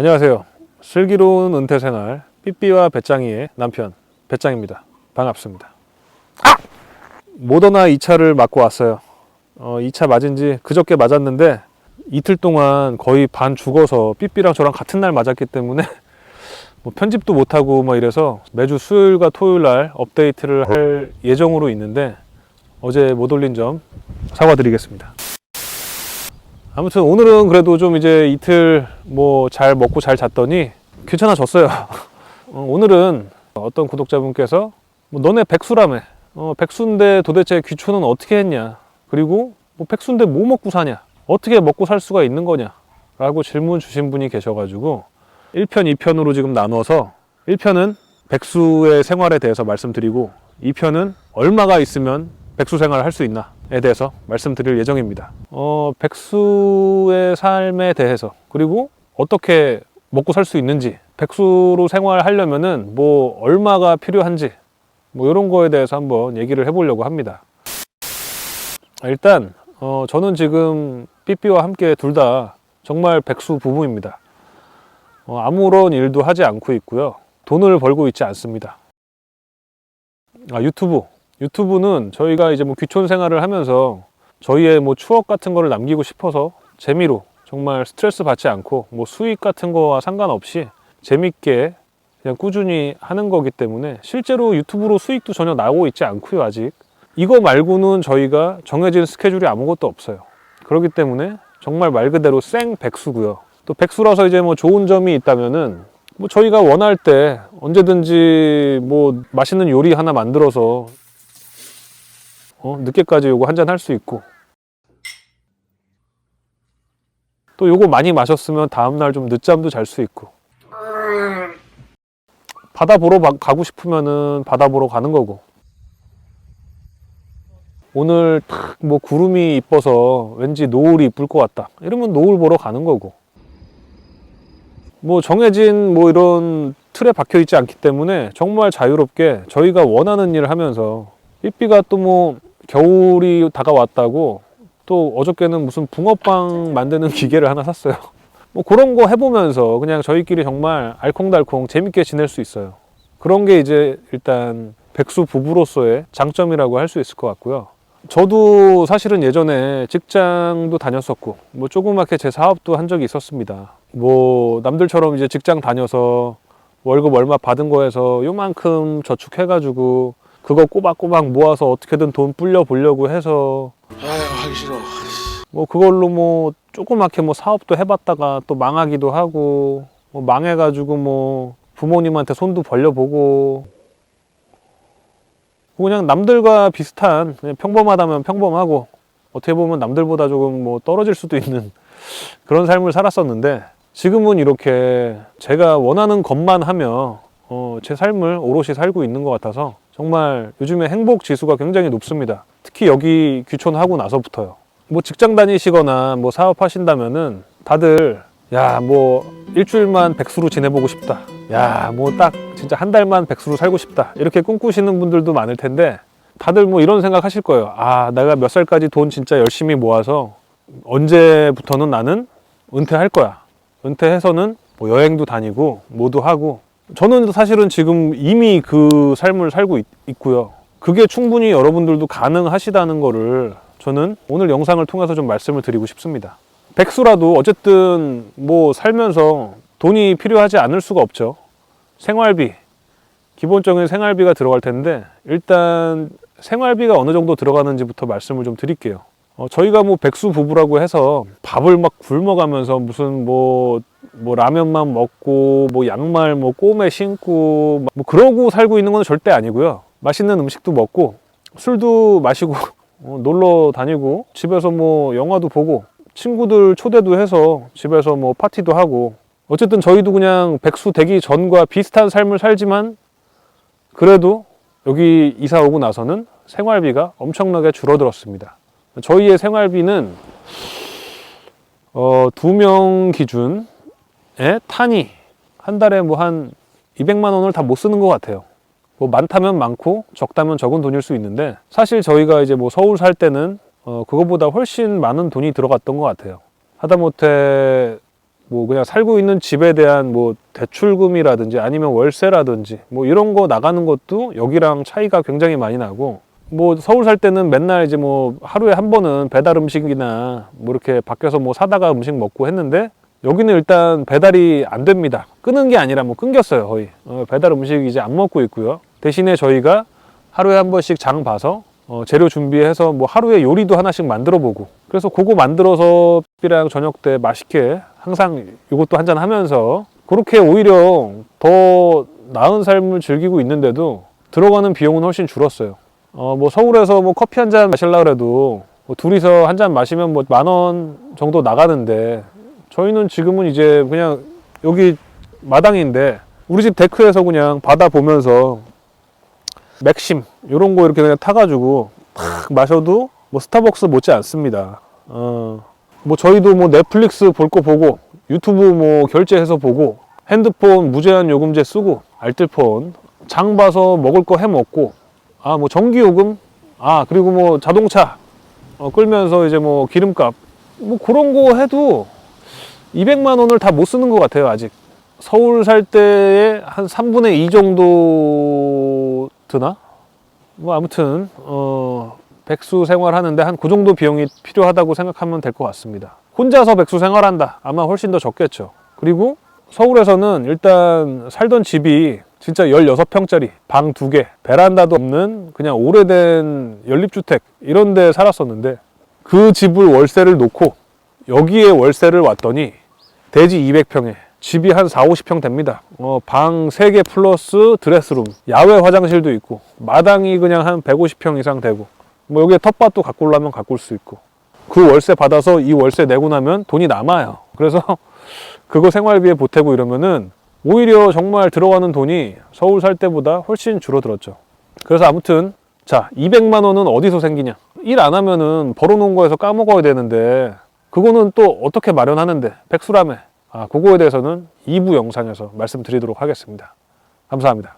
안녕하세요. 슬기로운 은퇴생활 삐삐와 배짱이의 남편 배짱입니다. 반갑습니다. 모더나 2차를 맞고 왔어요. 2차 맞은 지 그저께 맞았는데 이틀 동안 거의 반 죽어서 삐삐랑 저랑 같은 날 맞았기 때문에 뭐 편집도 못하고 막 이래서 매주 수요일과 토요일 날 업데이트를 할 예정으로 있는데 어제 못 올린 점 사과드리겠습니다. 아무튼 오늘은 그래도 좀 이제 이틀 뭐 잘 먹고 잘 잤더니 괜찮아졌어요. 오늘은 어떤 구독자분께서 뭐 너네 백수라며, 백수인데 도대체 귀촌은 어떻게 했냐, 그리고 뭐 백수인데 뭐 먹고 사냐, 어떻게 먹고 살 수가 있는 거냐 라고 질문 주신 분이 계셔가지고 1편, 2편으로 지금 나눠서 1편은 백수의 생활에 대해서 말씀드리고 2편은 얼마가 있으면 백수 생활을 할 수 있나에 대해서 말씀드릴 예정입니다. 백수의 삶에 대해서, 그리고 어떻게 먹고 살 수 있는지, 백수로 생활하려면은 뭐 얼마가 필요한지, 뭐 이런 거에 대해서 한번 얘기를 해보려고 합니다. 일단 저는 지금 삐삐와 함께 둘 다 정말 백수 부부입니다. 아무런 일도 하지 않고 있고요. 돈을 벌고 있지 않습니다. 유튜브는 저희가 이제 뭐 귀촌 생활을 하면서 저희의 뭐 추억 같은 거를 남기고 싶어서 재미로, 정말 스트레스 받지 않고 뭐 수익 같은 거와 상관없이 재밌게 그냥 꾸준히 하는 거기 때문에 실제로 유튜브로 수익도 전혀 나오고 있지 않고요. 아직 이거 말고는 저희가 정해진 스케줄이 아무것도 없어요. 그렇기 때문에 정말 말 그대로 생 백수고요. 또 백수라서 이제 뭐 좋은 점이 있다면은 뭐 저희가 원할 때 언제든지 뭐 맛있는 요리 하나 만들어서 늦게까지 요거 한잔 할 수 있고, 또 요거 많이 마셨으면 다음날 좀 늦잠도 잘 수 있고, 바다 보러 가고 싶으면은 바다 보러 가는 거고, 오늘 탁 뭐 구름이 이뻐서 왠지 노을이 이쁠 것 같다 이러면 노을 보러 가는 거고, 뭐 정해진 뭐 이런 틀에 박혀 있지 않기 때문에 정말 자유롭게 저희가 원하는 일을 하면서, 삐삐가 또 뭐 겨울이 다가왔다고 또 어저께는 무슨 붕어빵 만드는 기계를 하나 샀어요. 뭐 그런 거 해보면서 그냥 저희끼리 정말 알콩달콩 재밌게 지낼 수 있어요. 그런 게 이제 일단 백수 부부로서의 장점이라고 할 수 있을 것 같고요. 저도 사실은 예전에 직장도 다녔었고 뭐 조그맣게 제 사업도 한 적이 있었습니다. 뭐 남들처럼 이제 직장 다녀서 월급 얼마 받은 거에서 요만큼 저축해가지고 그거 꼬박꼬박 모아서 어떻게든 돈 불려 보려고 해서, 하기 싫어. 뭐 그걸로 뭐 조그맣게 뭐 사업도 해봤다가 또 망하기도 하고, 뭐 망해가지고 뭐 부모님한테 손도 벌려보고, 그냥 남들과 비슷한, 그냥 평범하다면 평범하고 어떻게 보면 남들보다 조금 뭐 떨어질 수도 있는 그런 삶을 살았었는데, 지금은 이렇게 제가 원하는 것만 하며 제 삶을 오롯이 살고 있는 것 같아서 정말 요즘에 행복 지수가 굉장히 높습니다. 특히 여기 귀촌하고 나서부터요. 뭐 직장 다니시거나 뭐 사업하신다면은 다들 야, 뭐 일주일만 백수로 지내보고 싶다, 야, 뭐 딱 진짜 한 달만 백수로 살고 싶다 이렇게 꿈꾸시는 분들도 많을 텐데, 다들 뭐 이런 생각 하실 거예요. 아, 내가 몇 살까지 돈 진짜 열심히 모아서 언제부터는 나는 은퇴할 거야. 은퇴해서는 뭐 여행도 다니고 뭐도 하고, 저는 사실은 지금 이미 그 삶을 살고 있고요. 그게 충분히 여러분들도 가능하시다는 거를 저는 오늘 영상을 통해서 좀 말씀을 드리고 싶습니다. 백수라도 어쨌든 뭐 살면서 돈이 필요하지 않을 수가 없죠. 생활비, 기본적인 생활비가 들어갈 텐데, 일단 생활비가 어느 정도 들어가는지부터 말씀을 좀 드릴게요. 저희가 뭐 백수 부부라고 해서 밥을 막 굶어가면서 무슨 뭐 라면만 먹고 뭐 양말 뭐 꿰매 신고 뭐 그러고 살고 있는 건 절대 아니고요. 맛있는 음식도 먹고 술도 마시고 놀러 다니고 집에서 뭐 영화도 보고 친구들 초대도 해서 집에서 뭐 파티도 하고, 어쨌든 저희도 그냥 백수 되기 전과 비슷한 삶을 살지만, 그래도 여기 이사 오고 나서는 생활비가 엄청나게 줄어들었습니다. 저희의 생활비는 2명 기준에 탄이 한 달에 뭐 한 200만 원을 다 못 쓰는 것 같아요. 뭐 많다면 많고 적다면 적은 돈일 수 있는데, 사실 저희가 이제 뭐 서울 살 때는 그거보다 훨씬 많은 돈이 들어갔던 것 같아요. 하다못해 뭐 그냥 살고 있는 집에 대한 뭐 대출금이라든지 아니면 월세라든지 뭐 이런 거 나가는 것도 여기랑 차이가 굉장히 많이 나고, 뭐 서울 살 때는 맨날 이제 뭐 하루에 한 번은 배달 음식이나 뭐 이렇게 밖에서 뭐 사다가 음식 먹고 했는데, 여기는 일단 배달이 안 됩니다. 끊은 게 아니라 뭐 끊겼어요, 거의. 배달 음식 이제 안 먹고 있고요. 대신에 저희가 하루에 한 번씩 장 봐서 재료 준비해서 뭐 하루에 요리도 하나씩 만들어 보고, 그래서 그거 만들어서 삐랑 저녁 때 맛있게 항상 이것도 한잔 하면서 그렇게 오히려 더 나은 삶을 즐기고 있는데도 들어가는 비용은 훨씬 줄었어요. 뭐 서울에서 뭐 커피 한 잔 마시려고 해도 뭐 둘이서 한 잔 마시면 뭐 10,000원 정도 나가는데, 저희는 지금은 이제 그냥 여기 마당인데 우리 집 데크에서 그냥 바다 보면서 맥심 이런 거 이렇게 그냥 타가지고 탁 마셔도 뭐 스타벅스 못지 않습니다. 뭐 저희도 뭐 넷플릭스 볼 거 보고 유튜브 뭐 결제해서 보고 핸드폰 무제한 요금제 쓰고 알뜰폰 장 봐서 먹을 거 해 먹고, 뭐 전기요금, 그리고 뭐 자동차 끌면서 이제 뭐 기름값 뭐 그런 거 해도 200만 원을 다 못 쓰는 것 같아요, 아직. 서울 살 때의 한 3분의 2 정도 드나? 뭐 아무튼 백수 생활하는데 한 그 정도 비용이 필요하다고 생각하면 될 것 같습니다. 혼자서 백수 생활한다, 아마 훨씬 더 적겠죠. 그리고 서울에서는 일단 살던 집이 진짜 16평짜리 방 2개, 베란다도 없는 그냥 오래된 연립주택 이런 데 살았었는데, 그 집을 월세를 놓고 여기에 월세를 왔더니 대지 200평에 집이 한 40-50평 됩니다. 방 3개 플러스 드레스룸, 야외 화장실도 있고, 마당이 그냥 한 150평 이상 되고, 뭐 여기에 텃밭도 가꾸려면 가꿀 수 있고, 그 월세 받아서 이 월세 내고 나면 돈이 남아요. 그래서 그거 생활비에 보태고 이러면은 오히려 정말 들어가는 돈이 서울 살 때보다 훨씬 줄어들었죠. 그래서 아무튼 자, 200만 원은 어디서 생기냐? 일 안 하면은 벌어놓은 거에서 까먹어야 되는데, 그거는 또 어떻게 마련하는데, 백수라며. 그거에 대해서는 2부 영상에서 말씀드리도록 하겠습니다. 감사합니다.